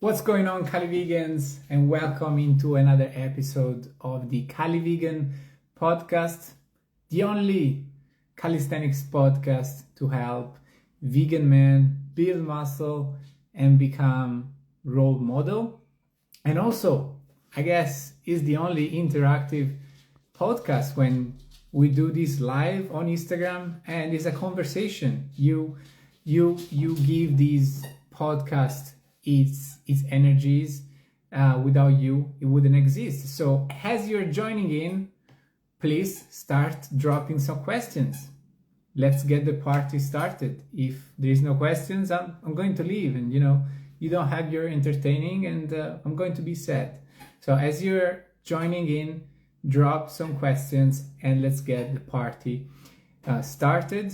What's going on, CALIVEGANs, and welcome into another episode of the CALIVEGAN podcast, the only calisthenics podcast to help vegan men build muscle and become role model. And also, I guess, is the only interactive podcast when we do this live on Instagram, and it's a conversation. You give these podcasts its energies. Without you, it wouldn't exist. So as you're joining in, please start dropping some questions. Let's get the party started. If there is no questions, I'm going to leave, and you don't have your entertaining, and I'm going to be sad. So as you're joining in, drop some questions and let's get the party started.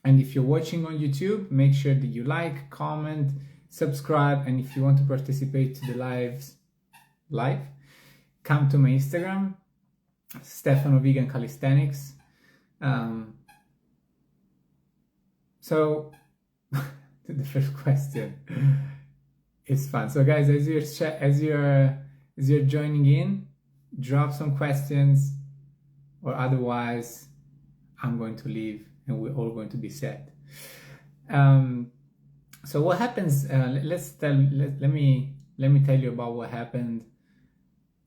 And if you're watching on YouTube, make sure that you like, comment, subscribe, and if you want to participate to the live, come to my Instagram, Stefano Vegan Calisthenics. So the first question is fun. So guys, as you're joining in, drop some questions, or otherwise I'm going to leave and we're all going to be sad. So what happens? Let me tell you about what happened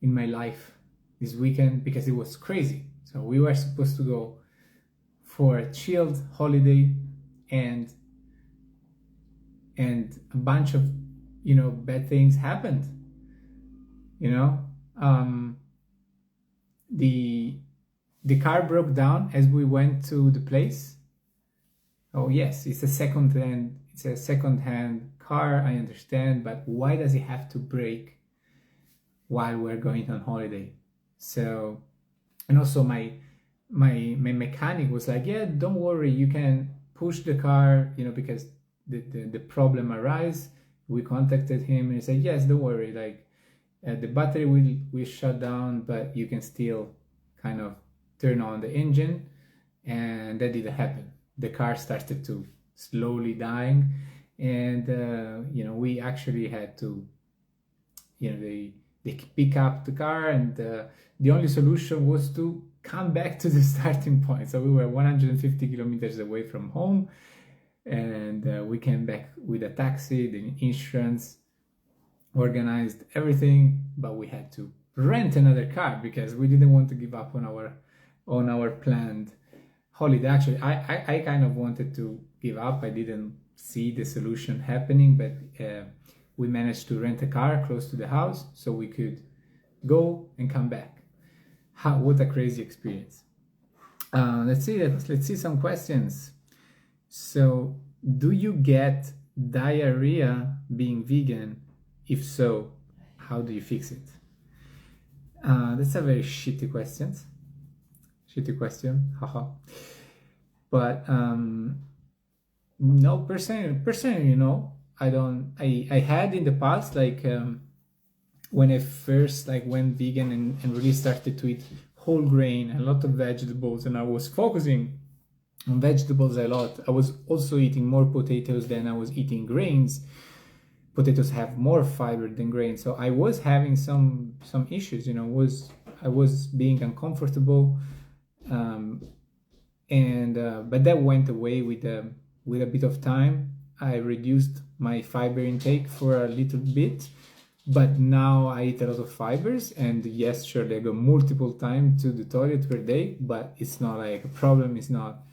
in my life this weekend, because it was crazy. So we were supposed to go for a chilled holiday, and a bunch of bad things happened. The car broke down as we went to the place. Oh yes, it's a second-hand car, I understand, but why does it have to break while we're going on holiday? So, and also my mechanic was like, yeah, don't worry, you can push the car, because the problem arise. We contacted him and he said, yes, don't worry, like the battery will shut down, but you can still kind of turn on the engine. And that didn't happen. The car started to slowly dying, and we actually had to they pick up the car, and the only solution was to come back to the starting point. So we were 150 kilometers away from home, and we came back with a taxi, the insurance organized everything, but we had to rent another car because we didn't want to give up on our planned holiday. Actually, I kind of wanted to give up. I didn't see the solution happening, but we managed to rent a car close to the house so we could go and come back. What a crazy experience. Let's see some questions. So, do you get diarrhea being vegan? If so, how do you fix it? That's a very shitty question. Haha. But no, personally, I had in the past, like when I first went vegan and really started to eat whole grain, a lot of vegetables, and I was focusing on vegetables a lot. I was also eating more potatoes than I was eating grains. Potatoes have more fiber than grains, so I was having some issues. I was being uncomfortable. But that went away with a bit of time. I reduced my fiber intake for a little bit, but now I eat a lot of fibers. And yes, sure, I go multiple times to the toilet per day, but it's not like a problem. It's not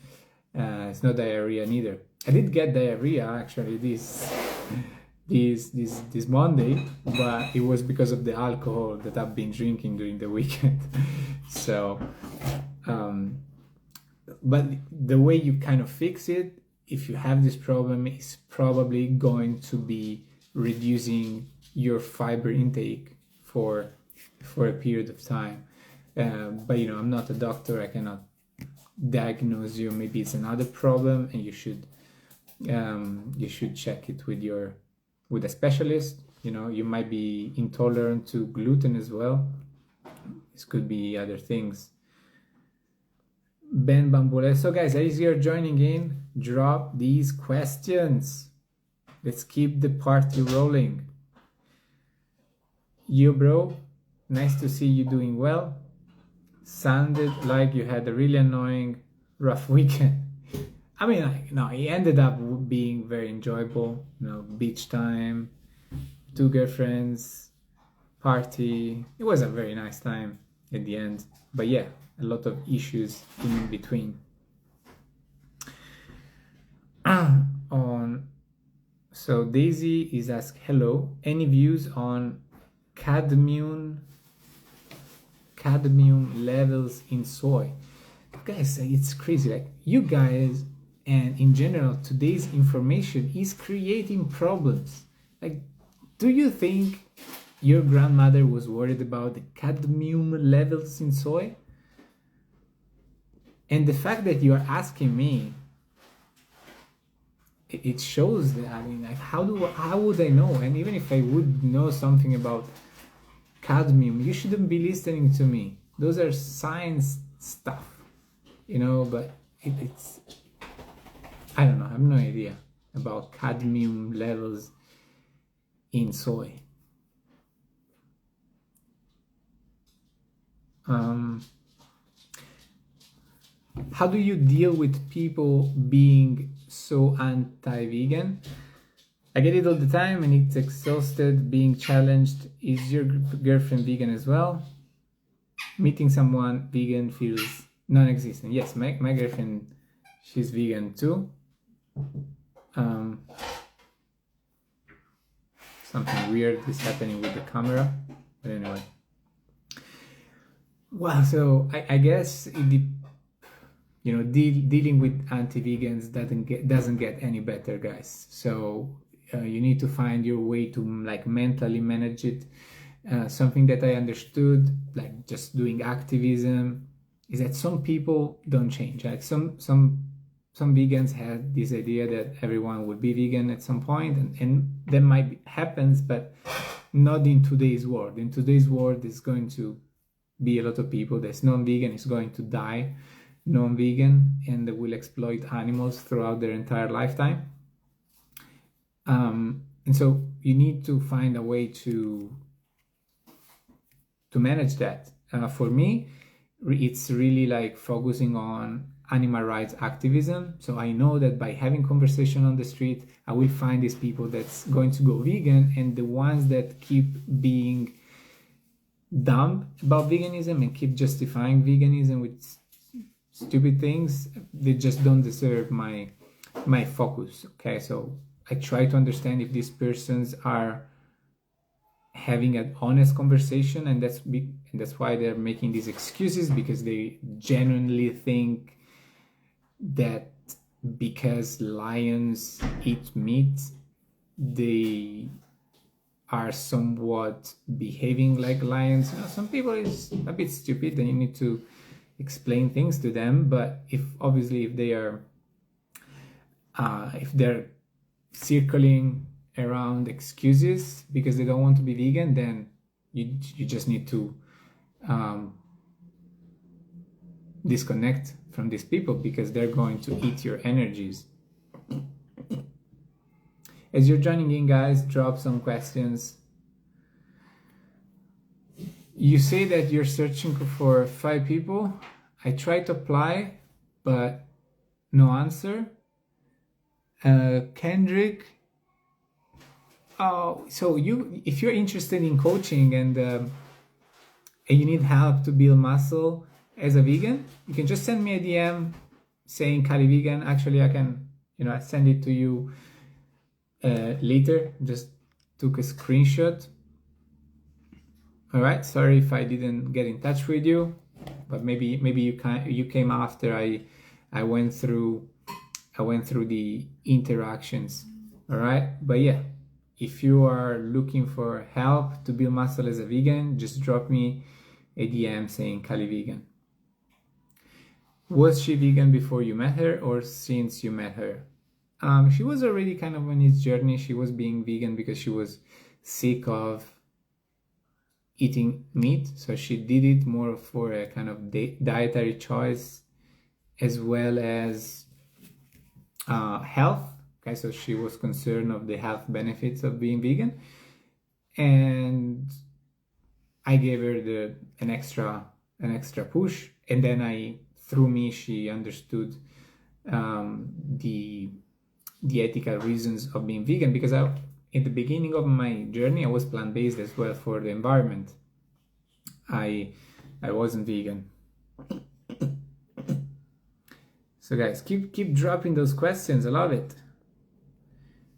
diarrhea neither. I did get diarrhea actually this Monday, but it was because of the alcohol that I've been drinking during the weekend. So but the way you kind of fix it, if you have this problem, is probably going to be reducing your fiber intake for a period of time. But I'm not a doctor. I cannot diagnose you. Maybe it's another problem, and you should check it with a specialist. You might be intolerant to gluten as well. This could be other things. Ben Bambule. So guys, as you're joining in, drop these questions. Let's keep the party rolling. You, bro, nice to see you doing well. Sounded like you had a really annoying, rough weekend. I mean, like, no, it ended up being very enjoyable. Beach time, two girlfriends, party. It was a very nice time at the end. But yeah, a lot of issues in between. So Daisy is asked, hello, any views on cadmium levels in soy? Guys, it's crazy. Like, you guys, and in general, today's information is creating problems. Like, do you think your grandmother was worried about the cadmium levels in soy? And the fact that you are asking me, it shows that, I mean, like, how would I know? And even if I would know something about cadmium, you shouldn't be listening to me. Those are science stuff, but it's, I don't know, I have no idea about cadmium levels in soy. How do you deal with people being so anti-vegan? I get it all the time and it's exhausted being challenged. Is your girlfriend vegan as well? Meeting someone vegan feels non-existent. Yes, my girlfriend, she's vegan too. Something weird is happening with the camera, but anyway. Well, so I guess dealing with anti-vegans doesn't get any better, guys. So you need to find your way to like mentally manage it. Something that I understood, like just doing activism, is that some people don't change. Like some vegans had this idea that everyone would be vegan at some point, and that might happens, but not in today's world. In today's world, there's going to be a lot of people that's non-vegan is going to die non-vegan, and they will exploit animals throughout their entire lifetime. And so you need to find a way to manage that. For me, it's really like focusing on animal rights activism. So I know that by having conversation on the street, I will find these people that's going to go vegan, and the ones that keep being dumb about veganism and keep justifying veganism with stupid things, they just don't deserve my focus. Okay, so I try to understand if these persons are having an honest conversation, and that's why they're making these excuses, because they genuinely think that because lions eat meat, they are somewhat behaving like lions. Some people is a bit stupid, and you need to explain things to them. But if they are if they're circling around excuses because they don't want to be vegan, then you just need to disconnect from these people, because they're going to eat your energies. As you're joining in, guys, drop some questions. You say that you're searching for 5 people. I tried to apply, but no answer. Kendrick. Oh, so if you're interested in coaching and you need help to build muscle as a vegan, you can just send me a DM saying CALIVEGAN. Actually, I can, I send it to you later. Just took a screenshot. All right, sorry if I didn't get in touch with you, but maybe you came after I went through the interactions. All right, but yeah, if you are looking for help to build muscle as a vegan, just drop me a DM saying CALIVEGAN. Was she vegan before you met her, or since you met her? She was already kind of on his journey. She was being vegan because she was sick of eating meat, so she did it more for a kind of dietary choice, as well as health. Okay, so she was concerned of the health benefits of being vegan, and I gave her an extra push, and then through me, she understood the ethical reasons of being vegan, because in the beginning of my journey, I was plant-based as well for the environment. I wasn't vegan. So guys, keep dropping those questions. I love it.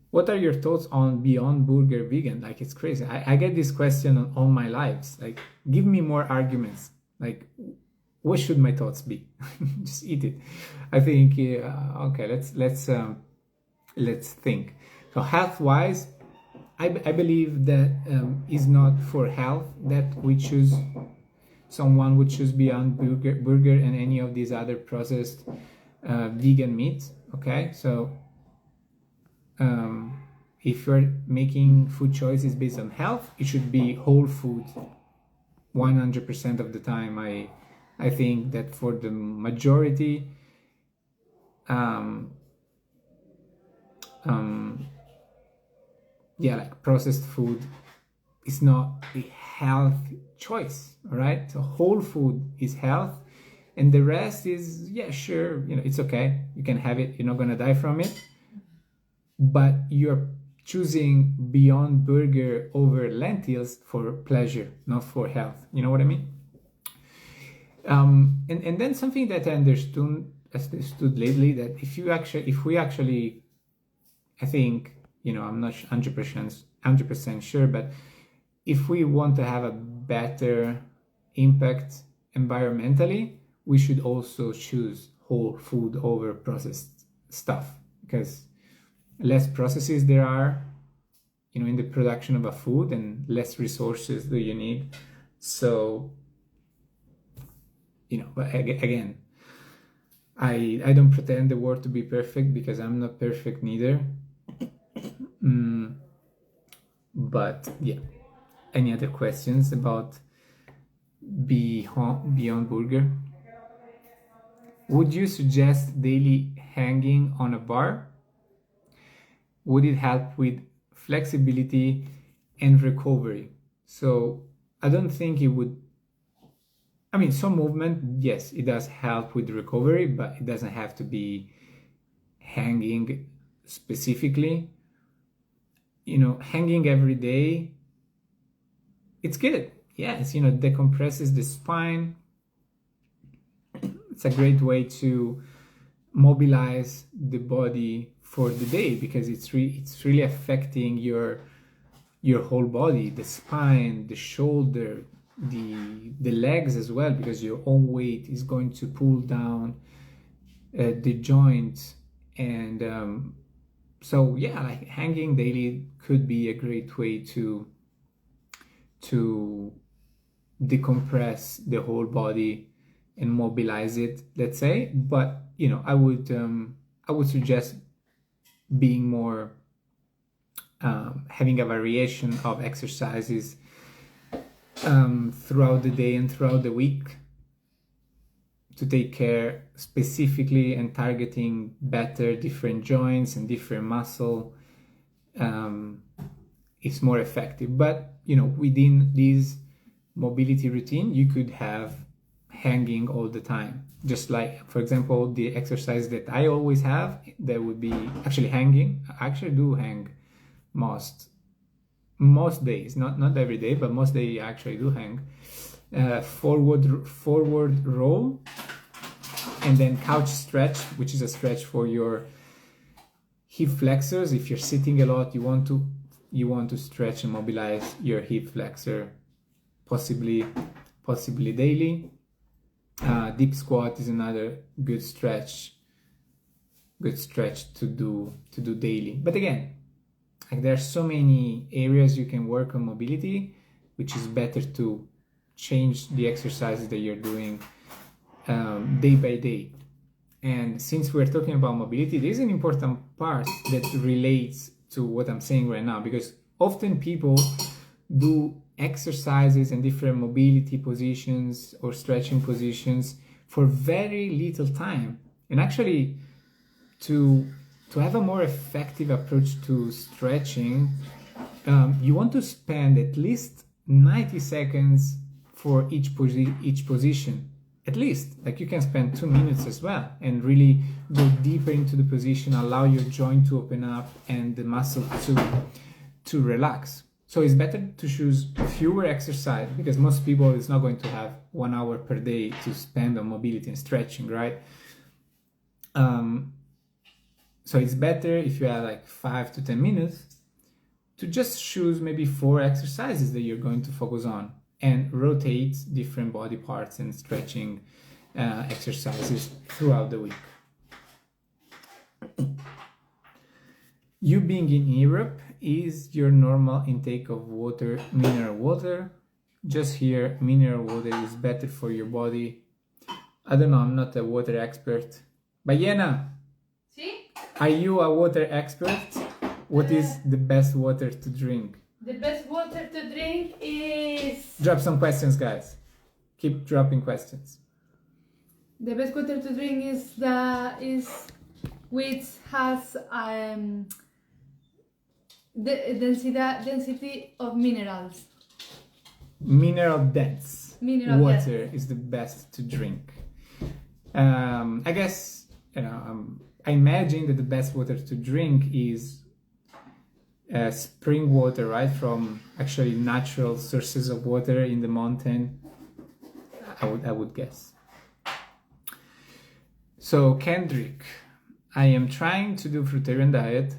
What are your thoughts on Beyond Burger vegan? Like, it's crazy. I get this question on all my lives. Like, give me more arguments. Like, what should my thoughts be? Just eat it. I think okay. Let's think. So health-wise, I believe that is not for health that we choose. Someone would choose Beyond Burger and any of these other processed vegan meats. Okay, so if you're making food choices based on health, it should be whole food 100% of the time. I think that for the majority, yeah, like processed food is not a health choice, all right? So whole food is health, and the rest is, yeah, sure, it's okay. You can have it. You're not gonna die from it, but you're choosing Beyond Burger over lentils for pleasure, not for health. You know what I mean? And then something that I understood lately, that if we actually, I think, I'm not 100% sure, but if we want to have a better impact environmentally, we should also choose whole food over processed stuff, because less processes there are, in the production of a food, and less resources do you need. So, but again, I don't pretend the world to be perfect, because I'm not perfect neither. But yeah, any other questions about Beyond Burger? Would you suggest daily hanging on a bar? Would it help with flexibility and recovery? So I don't think it would. I mean, some movement, yes, it does help with recovery, but it doesn't have to be hanging specifically. Hanging every day, it's good. Yes, decompresses the spine. It's a great way to mobilize the body for the day, because it's really affecting your whole body, the spine, the shoulder, the legs as well, because your own weight is going to pull down the joints. And so yeah, like hanging daily could be a great way to decompress the whole body and mobilize it, let's say. But I would suggest being more having a variation of exercises throughout the day and throughout the week, to take care specifically and targeting better different joints and different muscle. It's more effective. But within this mobility routine, you could have hanging all the time. Just like, for example, the exercise that I always have, that would be actually hanging. I actually do hang most days, not every day, but most days I actually do hang. Forward roll, and then couch stretch, which is a stretch for your hip flexors. If you're sitting a lot, you want to stretch and mobilize your hip flexor, possibly daily. Deep squat is another good stretch to do daily. But again, like, there are so many areas you can work on mobility, which is better to change the exercises that you're doing day by day. And since we're talking about mobility, there's an important part that relates to what I'm saying right now, because often people do exercises and different mobility positions or stretching positions for very little time. And actually, to have a more effective approach to stretching, you want to spend at least 90 seconds for each position. At least, like you can spend 2 minutes as well and really go deeper into the position, allow your joint to open up and the muscle to relax. So it's better to choose fewer exercise, because most people is not going to have 1 hour per day to spend on mobility and stretching, right? So it's better if you have like 5 to 10 minutes to just choose maybe 4 exercises that you're going to focus on and rotate different body parts and stretching exercises throughout the week. You being in Europe, is your normal intake of water mineral water? Just here, mineral water is better for your body. I don't know, I'm not a water expert. Bayena, ¿Sí? Are you a water expert? What is the best water to drink? The best water to drink is... Drop some questions, guys. Keep dropping questions. The best water to drink is which has the density of minerals. Mineral dense Mineral water dense. is the best to drink. I guess, I imagine that the best water to drink is spring water, right? From actually natural sources of water in the mountain. I would guess. So Kendrick, I am trying to do fruitarian diet.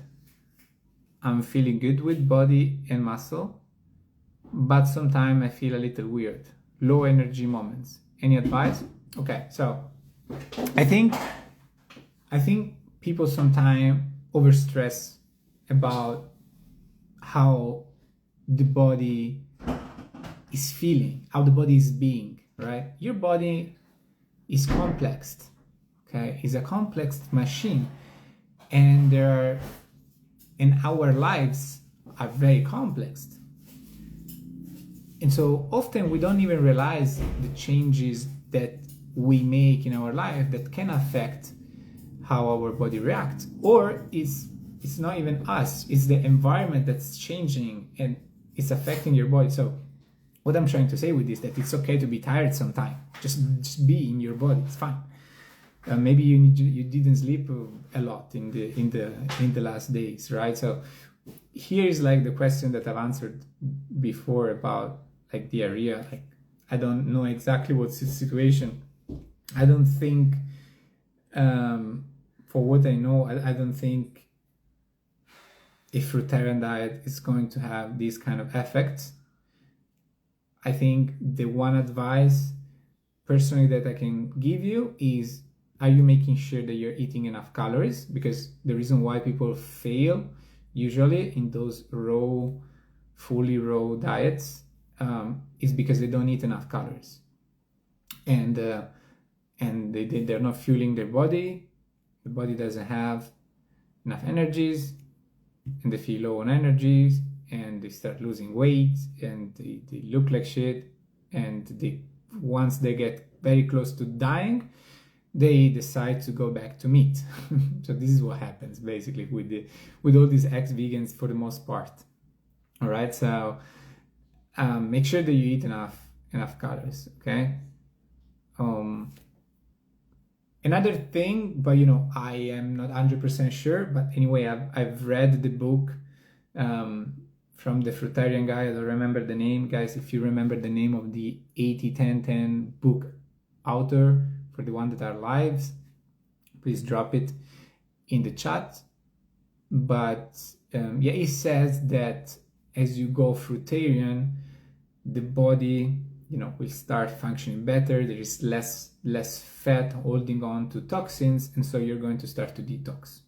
I'm feeling good with body and muscle, but sometimes I feel a little weird. Low energy moments. Any advice? Okay, so I think people sometimes overstress about how the body is feeling, how the body is being, right? Your body is complex, okay? It's a complex machine, and our lives are very complex. And so often we don't even realize the changes that we make in our life that can affect how our body reacts. Or it's not even us, it's the environment that's changing and it's affecting your body. So what I'm trying to say with this, that it's okay to be tired sometimes. Just be in your body, it's fine. Maybe you didn't sleep a lot in the last days, right? So here is like the question that I've answered before about like diarrhea. Like, I don't know exactly what's the situation. I don't think, for what I know, I don't think a fruitarian diet is going to have these kind of effects. I think the one advice personally that I can give you is, are you making sure that you're eating enough calories? Because the reason why people fail usually in those fully raw diets is because they don't eat enough calories, and they're not fueling their body. The body doesn't have enough energies, and they feel low on energies, and they start losing weight, and they look like shit, and once they get very close to dying, they decide to go back to meat. So this is what happens basically with all these ex-vegans for the most part. All right, so make sure that you eat enough calories, okay? Another thing, but I am not 100% sure, but anyway, I've read the book from the fruitarian guy. I don't remember the name, guys. If you remember the name of the 80-10-10 book author, for the one that are lives, please drop it in the chat. But it says that as you go fruitarian, the body will start functioning better. There is less fat holding on to toxins, and so you're going to start to detox.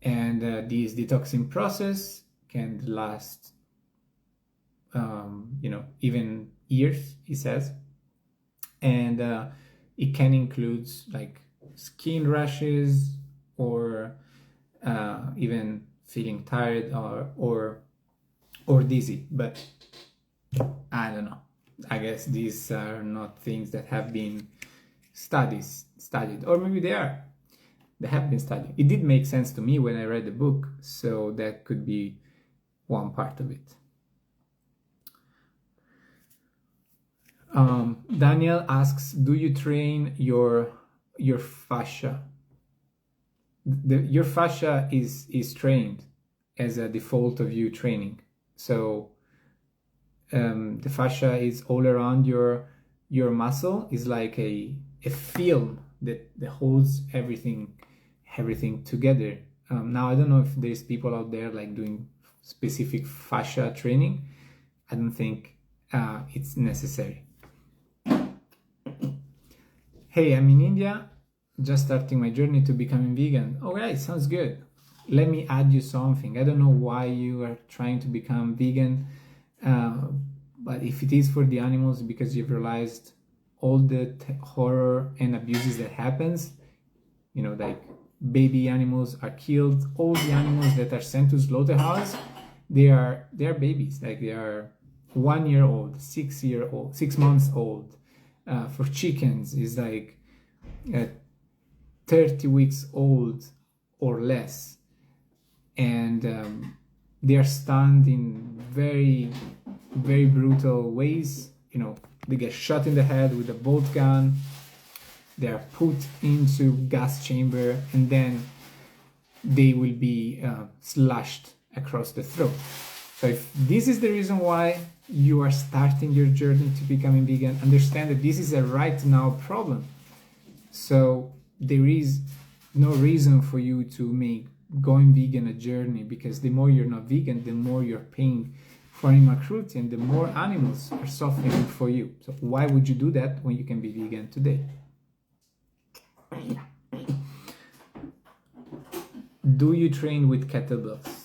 And this detoxing process can last even years, he says. And it can include like skin rashes or even feeling tired or dizzy. But I don't know. I guess these are not things that have been studied, or maybe they are. They have been studied. It did make sense to me when I read the book, so that could be one part of it. Daniel asks, do you train your fascia? Your fascia is trained as a default of you training. So the fascia is all around your muscle, is like a film that holds everything together. Now I don't know if there's people out there like doing specific fascia training. I don't think it's necessary. Hey, I'm in India, just starting my journey to becoming vegan. All right, sounds good. Let me add you something. I don't know why you are trying to become vegan, but if it is for the animals because you've realized all the horror and abuses that happens, you know, like baby animals are killed, all the animals that are sent to slaughterhouse, they are babies, like they are 1 year old, 6 months old. For chickens is like 30 weeks old or less, and they are stunned in very, very brutal ways. You know, they get shot in the head with a bolt gun, they are put into gas chamber, and then they will be slashed across the throat. So if this is the reason why you are starting your journey to becoming vegan, understand that this is a right now problem. So there is no reason for you to make going vegan a journey, because the more you're not vegan, the more you're paying for animal cruelty and the more animals are suffering for you. So why would you do that when you can be vegan today? Do you train with kettlebells?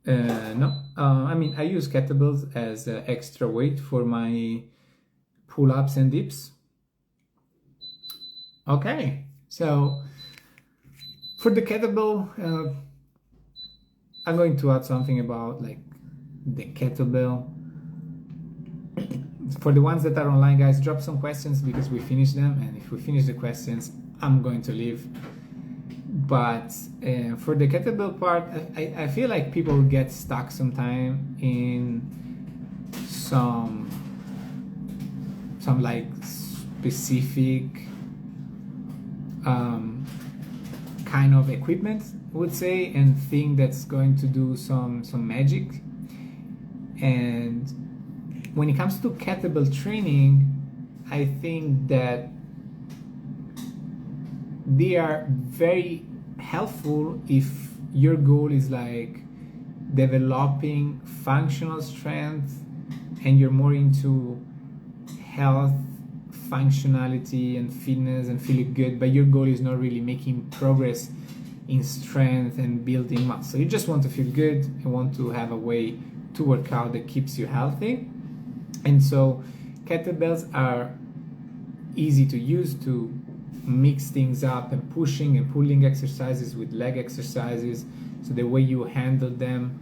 No, I mean, I use kettlebells as extra weight for my pull-ups and dips. Okay, so for the kettlebell, I'm going to add something about like the kettlebell. For the ones that are online, guys, drop some questions because we finished them, and if we finish the questions, I'm going to leave. But for the kettlebell part, I feel like people get stuck sometime in some like specific kind of equipment, I would say, and think that's going to do some magic. And when it comes to kettlebell training, I think that they are very helpful if your goal is like developing functional strength and you're more into health, functionality and fitness and feeling good, but your goal is not really making progress in strength and building muscle. You just want to feel good and want to have a way to work out that keeps you healthy. And so kettlebells are easy to use to mix things up, and pushing and pulling exercises with leg exercises. So the way you handle them,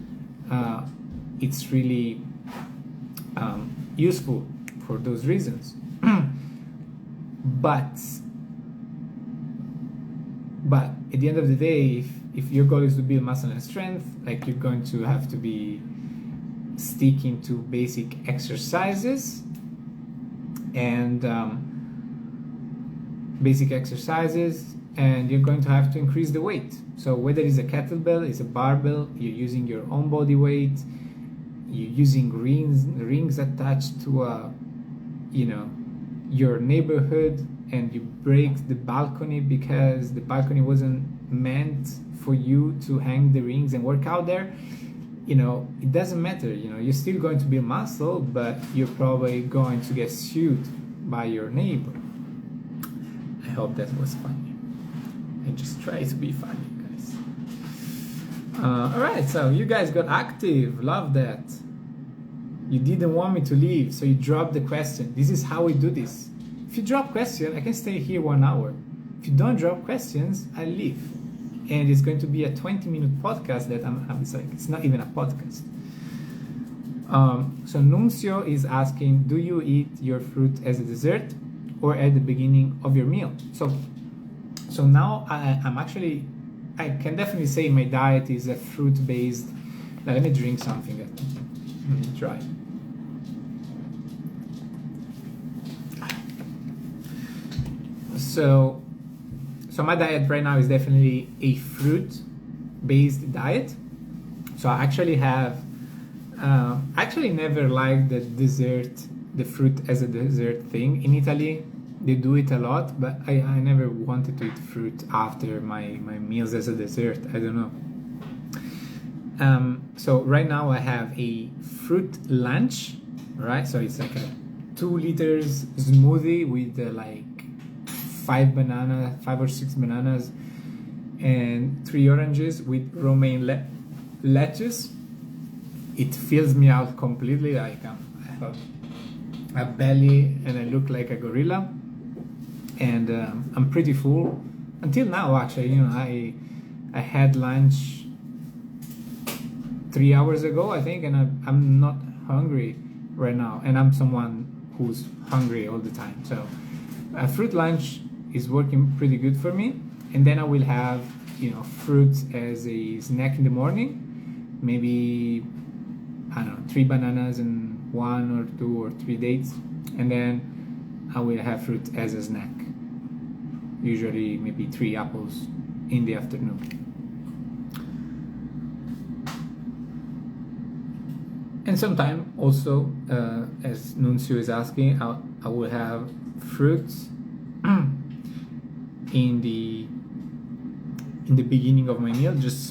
it's really useful for those reasons. But at the end of the day, if your goal is to build muscle and strength, like, you're going to have to be sticking to basic exercises and and you're going to have to increase the weight. So whether it's a kettlebell, it's a barbell, you're using your own body weight, you're using rings attached to your neighborhood, and you break the balcony because the balcony wasn't meant for you to hang the rings and work out there, it doesn't matter. You're still going to build muscle, but you're probably going to get sued by your neighbor. I hope that was funny. I just try to be funny, guys. Alright, so you guys got active. Love that. You didn't want me to leave, so you dropped the question. This is how we do this. If you drop question, I can stay here 1 hour. If you don't drop questions, I leave. And it's going to be a 20-minute podcast that I'm sorry, it's not even a podcast. So Nuncio is asking, do you eat your fruit as a dessert or at the beginning of your meal? So now I can definitely say my diet is a fruit-based. Now let me drink something. Let me try. So my diet right now is definitely a fruit-based diet. So I actually have actually never liked the fruit as a dessert thing. In Italy, they do it a lot, but I never wanted to eat fruit after my meals as a dessert. I don't know. So right now I have a fruit lunch, right? So it's like a 2 liters smoothie with like 5 or 6 bananas and 3 oranges with romaine lettuce. It fills me out completely. Like I have a belly and I look like a gorilla, and I'm pretty full until now. Actually, you know, I had lunch 3 hours ago, I think, and I'm not hungry right now, and I'm someone who's hungry all the time. So a fruit lunch is working pretty good for me, and then I will have, you know, fruit as a snack in the morning, maybe, I don't know, 3 bananas and 1 or 2 or 3 dates, and then I will have fruit as a snack, usually maybe 3 apples in the afternoon. And sometimes also, as Nuncio is asking, I will have fruits in the beginning of my meal, just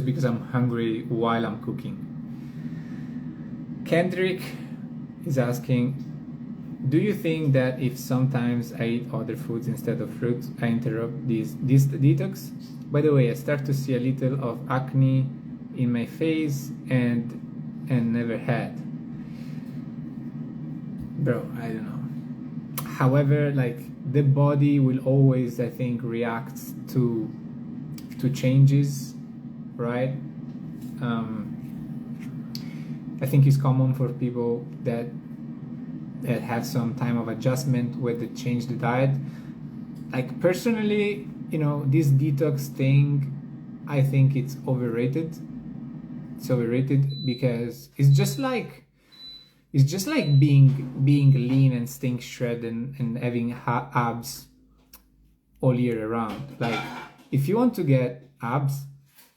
because I'm hungry while I'm cooking. Kendrick is asking, do you think that if sometimes I eat other foods instead of fruits, I interrupt this detox? By the way, I start to see a little of acne in my face and never had. Bro, I don't know. However, like, the body will always, I think, react to changes, right? I think it's common for people that have some time of adjustment where they change the diet. Like, personally, you know, this detox thing, I think it's overrated. It's overrated because it's just like being lean and staying shredded and having abs all year around. Like, if you want to get abs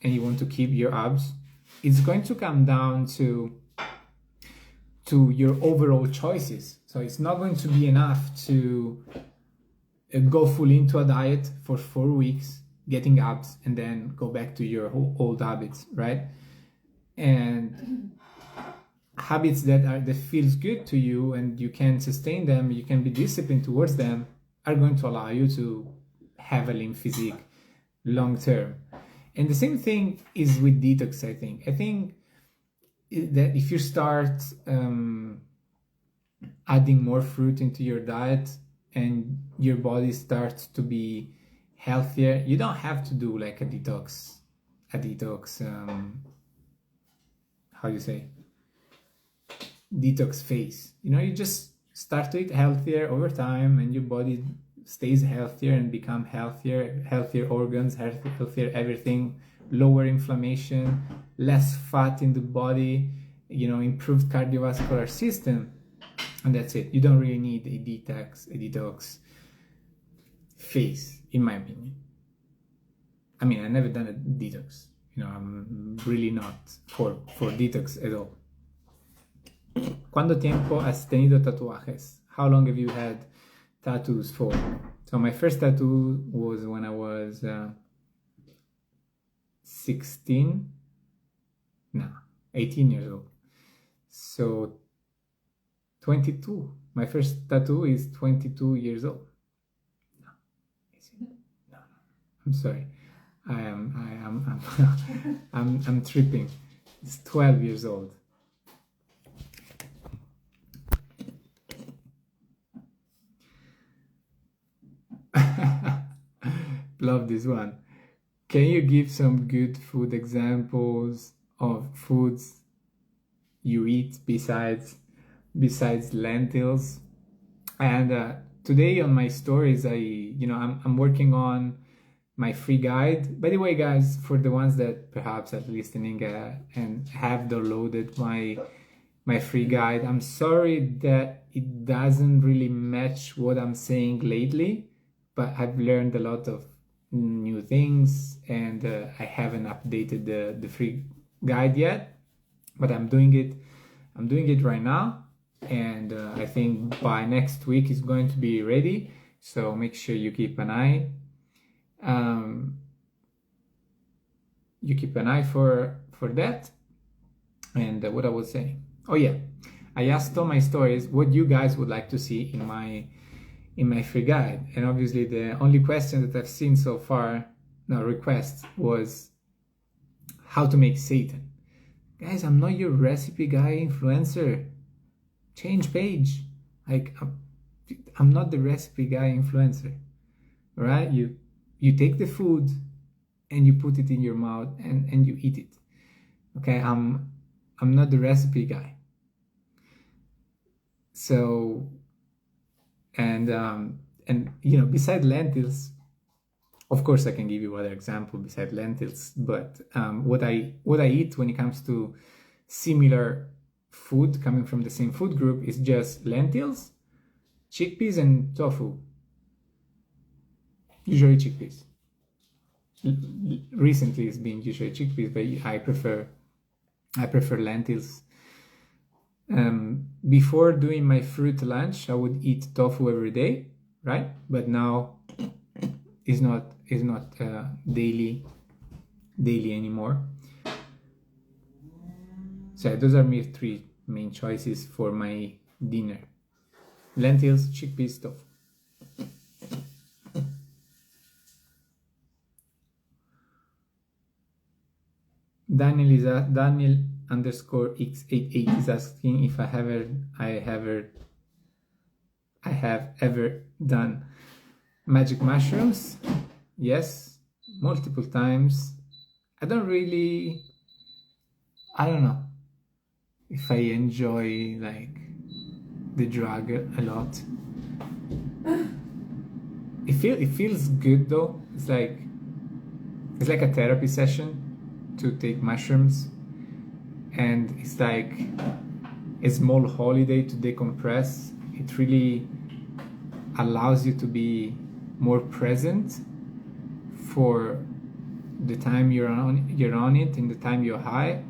and you want to keep your abs, it's going to come down to your overall choices. So it's not going to be enough to go fully into a diet for 4 weeks, getting abs, and then go back to your old habits, right? And habits that feels good to you and you can sustain them, you can be disciplined towards them, are going to allow you to have a lean physique long term. And the same thing is with detox. I think that if you start adding more fruit into your diet and your body starts to be healthier, you don't have to do like a detox how do you say, detox phase. You know, you just start to eat healthier over time and your body stays healthier and become healthier organs, healthier everything, lower inflammation, less fat in the body, you know, improved cardiovascular system, and that's it. You don't really need a detox phase, in my opinion. I mean, I've never done a detox. You know, I'm really not for detox at all. ¿Cuánto tiempo has tenido tatuajes? How long have you had tattoos for? So my first tattoo was when I was 18 years old. So 22. My first tattoo is 22 years old. No, is it? No. I'm sorry. I'm tripping. It's 12 years old. Love this one. Can you give some good food examples of foods you eat besides lentils? And today on my stories, I'm working on my free guide. By the way, guys, for the ones that perhaps are listening and have downloaded my free guide, I'm sorry that it doesn't really match what I'm saying lately, but I've learned a lot of new things, and I haven't updated the free guide yet, but I'm doing it right now, and I think by next week it's going to be ready. So make sure you keep an eye. For that. And what I was saying, oh yeah, I asked all my stories what you guys would like to see in my free guide, and obviously the only question that I've seen so far, no request, was how to make seitan. Guys, I'm not your recipe guy influencer. Change page. Like, I'm not the recipe guy influencer. Right? You take the food and you put it in your mouth and you eat it. Okay, I'm not the recipe guy. So, and beside lentils, of course I can give you other example beside lentils, but what I eat when it comes to similar food coming from the same food group is just lentils, chickpeas, and tofu. Usually chickpeas. Recently it's been usually chickpeas, but I prefer lentils. Before doing my fruit lunch, I would eat tofu every day, right? But now it's not daily anymore. So those are my 3 main choices for my dinner: lentils, chickpeas, tofu. Daniel underscore x88 is asking if I have ever done magic mushrooms. Yes, multiple times. I don't know if I enjoy like the drug a lot. It feels good though. It's like a therapy session to take mushrooms, and it's like a small holiday to decompress. It really allows you to be more present for the time you're on it and the time you're high,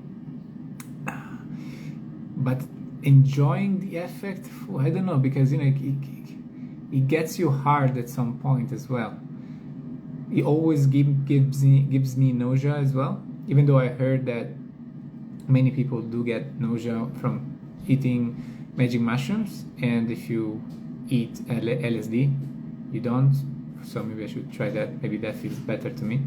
but enjoying the effect, I don't know, because it gets you hard at some point as well. It always gives me nausea as well, even though I heard that many people do get nausea from eating magic mushrooms, and if you eat LSD you don't. So maybe I should try that. Maybe that feels better to me.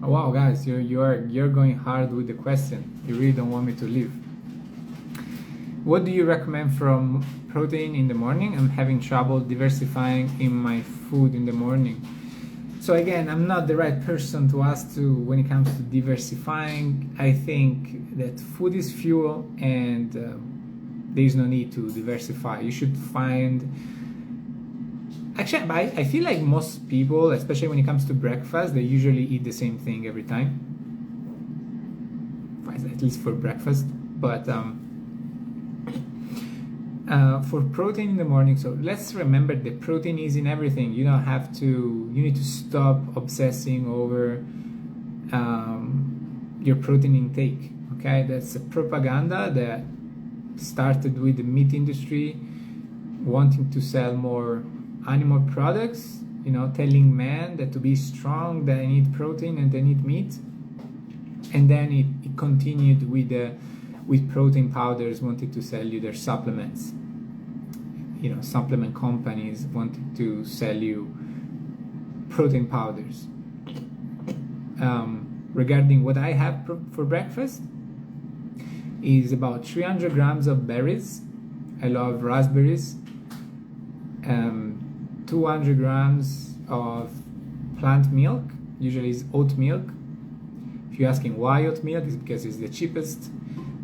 Oh, wow, guys, you're going hard with the question. You really don't want me to leave. What do you recommend from protein in the morning? I'm having trouble diversifying in my food in the morning. So again, I'm not the right person to ask to when it comes to diversifying. I think that food is fuel, and there is no need to diversify. You should find... Actually, I feel like most people, especially when it comes to breakfast, they usually eat the same thing every time. At least for breakfast. But for protein in the morning, so let's remember that protein is in everything. You need to stop obsessing over your protein intake. Okay, that's a propaganda that started with the meat industry wanting to sell more animal products, telling men that to be strong they need protein and they need meat, and then it continued with protein powders wanting to sell you their supplements. Supplement companies wanted to sell you protein powders. Regarding what I have for breakfast is about 300 grams of berries. I love raspberries. 200 grams of plant milk, usually it's oat milk. If you're asking why oat milk, it's because it's the cheapest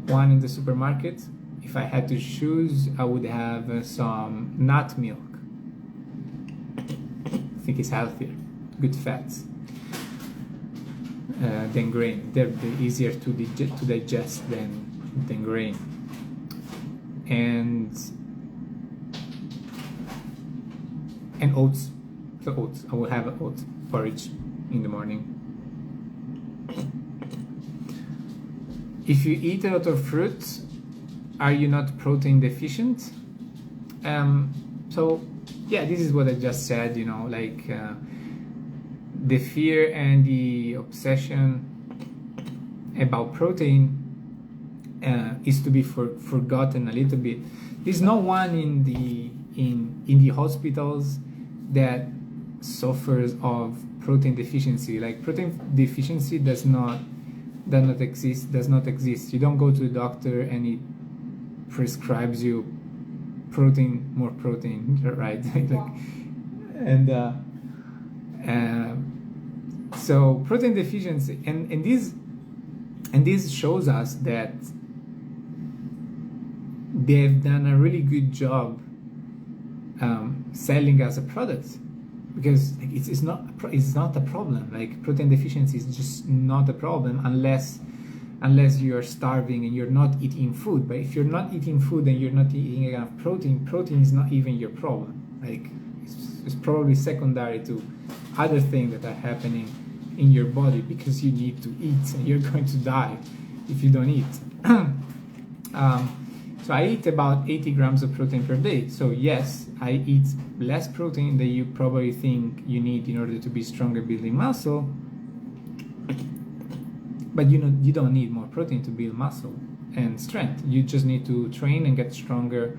one in the supermarket. If I had to choose, I would have some nut milk. I think it's healthier, good fats. than grain. They're easier to digest than grain. And oats. So oats. I will have oats porridge in the morning. If you eat a lot of fruit, are you not protein deficient? So yeah, this is what I just said, you know, like the fear and the obsession about protein is to be forgotten a little bit. There's no one in the hospitals that suffers of protein deficiency. Like protein deficiency does not exist. You don't go to the doctor and he prescribes you more protein, right? So protein deficiency, and this shows us that they've done a really good job selling us a product, because it's not a problem. Like protein deficiency is just not a problem unless you're starving and you're not eating food. But if you're not eating food and you're not eating enough protein is not even your problem. Like it's probably secondary to other things that are happening in your body, because you need to eat and you're going to die if you don't eat. So I eat about 80 grams of protein per day. So yes, I eat less protein than you probably think you need in order to be stronger building muscle. But you don't need more protein to build muscle and strength. You just need to train and get stronger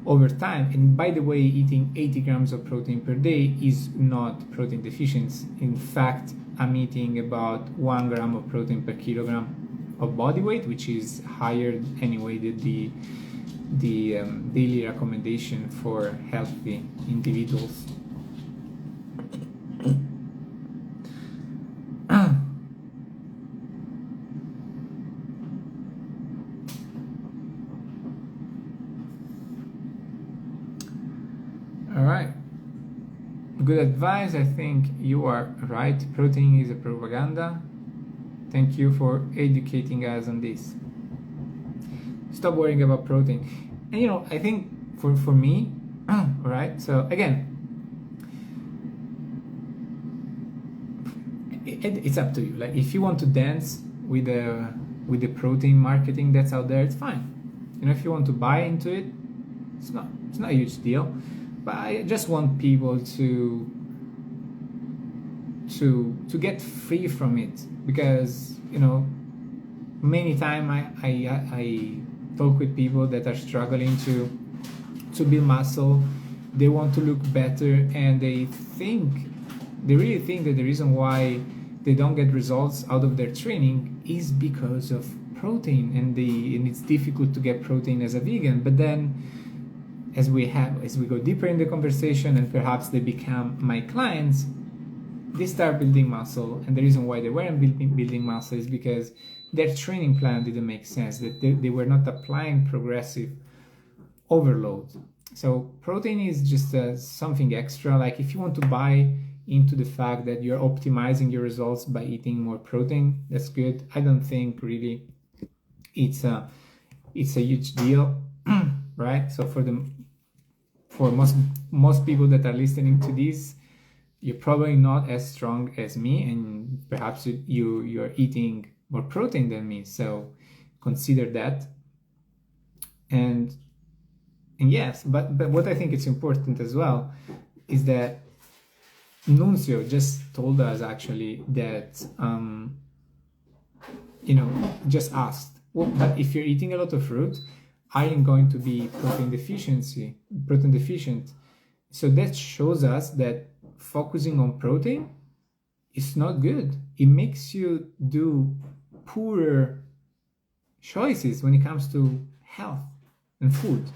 over time. And by the way, eating 80 grams of protein per day is not protein deficiency. In fact, I'm eating about 1 gram of protein per kilogram of body weight, which is higher anyway than the daily recommendation for healthy individuals. All right. Good advice. I think you are right. Protein is a propaganda. Thank you for educating us on this. Stop worrying about protein. And I think for me, right? So again, it's up to you. Like if you want to dance with the protein marketing that's out there, it's fine. If you want to buy into it, it's not a huge deal. But I just want people to get free from it, because many times I talk with people that are struggling to build muscle. They want to look better, and they really think that the reason why they don't get results out of their training is because of protein, and it's difficult to get protein as a vegan. But then as we go deeper in the conversation and perhaps they become my clients, they start building muscle. And the reason why they weren't building muscle is because their training plan didn't make sense, that they were not applying progressive overload. So protein is just something extra. Like if you want to buy into the fact that you're optimizing your results by eating more protein, that's good. I don't think really it's a huge deal, right? So for most people that are listening to this, you're probably not as strong as me, and perhaps you're eating more protein than me. So consider that. And yes, but what I think is important as well is that Nuncio just told us actually that just asked, well, but if you're eating a lot of fruit, are you going to be protein deficient? So that shows us that focusing on protein is not good. It makes you do poorer choices when it comes to health and food.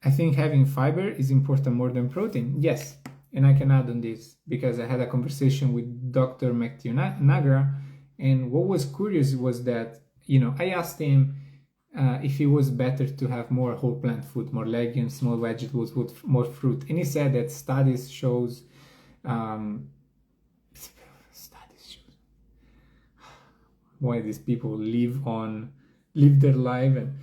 I think having fiber is important more than protein. Yes, and I can add on this because I had a conversation with Dr. Nagra, and what was curious was that I asked him, if it was better to have more whole plant food, more legumes, more vegetables, more fruit. And he said that studies shows why these people live their life and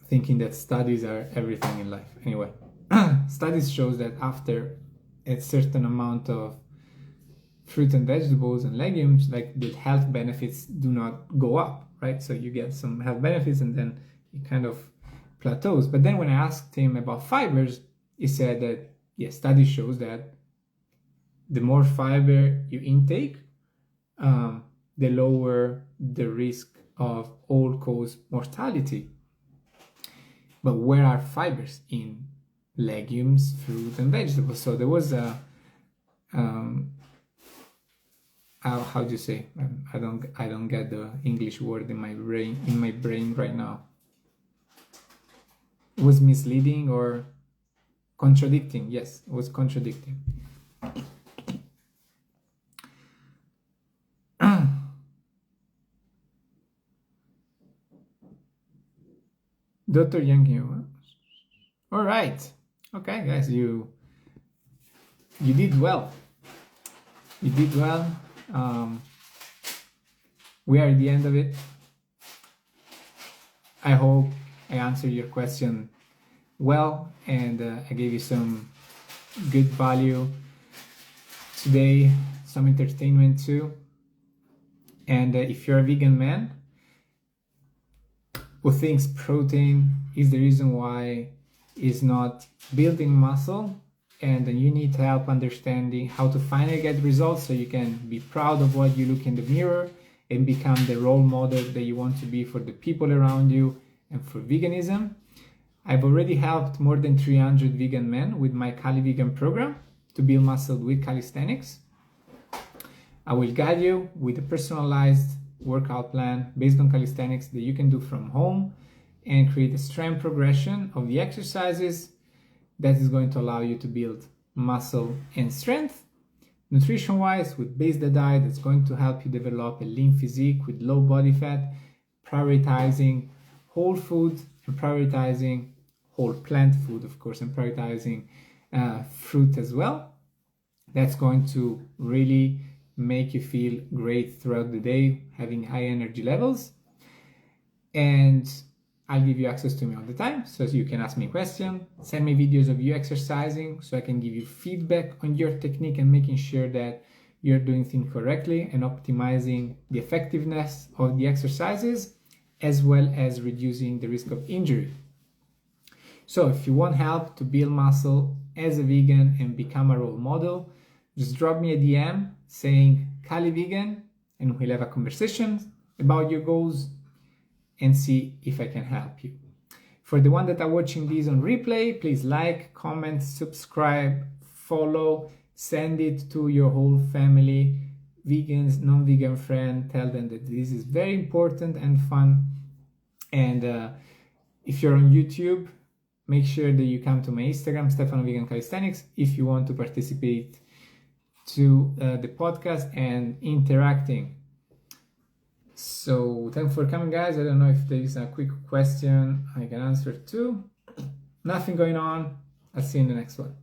thinking that studies are everything in life. Anyway, studies shows that after a certain amount of fruit and vegetables and legumes, like the health benefits do not go up, right? So you get some health benefits and then it kind of plateaus. But then when I asked him about fibers, he said that yes, study shows that the more fiber you intake, the lower the risk of all-cause mortality. But where are fibers? In legumes, fruit, and vegetables. So there was a how do you say? I don't get the English word in my brain right now. It was misleading or contradicting. Yes, it was contradicting. Dr. Yang. All right. Okay, guys, you did well. You did well. We are at the end of it. I hope I answered your question well and I gave you some good value today, some entertainment too. And if you're a vegan man who thinks protein is the reason why it's not building muscle, and then you need help understanding how to finally get results so you can be proud of what you look in the mirror and become the role model that you want to be for the people around you and for veganism. I've already helped more than 300 vegan men with my CALIVEGAN program to build muscle with calisthenics. I will guide you with a personalized workout plan based on calisthenics that you can do from home and create a strength progression of the exercises that is going to allow you to build muscle and strength. Nutrition-wise, with based the diet that's going to help you develop a lean physique with low body fat, prioritizing whole food and prioritizing whole plant food, of course, and prioritizing fruit as well. That's going to really make you feel great throughout the day, having high energy levels. And I'll give you access to me all the time, so you can ask me a question, send me videos of you exercising so I can give you feedback on your technique and making sure that you're doing things correctly and optimizing the effectiveness of the exercises as well as reducing the risk of injury. So if you want help to build muscle as a vegan and become a role model, just drop me a DM saying CALIVEGAN and we'll have a conversation about your goals and see if I can help you. For the one that are watching these on replay, please like, comment, subscribe, follow, send it to your whole family, vegans, non-vegan friend, tell them that this is very important and fun. And if you're on YouTube, make sure that you come to my Instagram, Stefano Vegan Calisthenics, if you want to participate to the podcast and interacting. So thanks for coming, guys. I don't know if there is a quick question I can answer too. Nothing going on. I'll see you in the next one.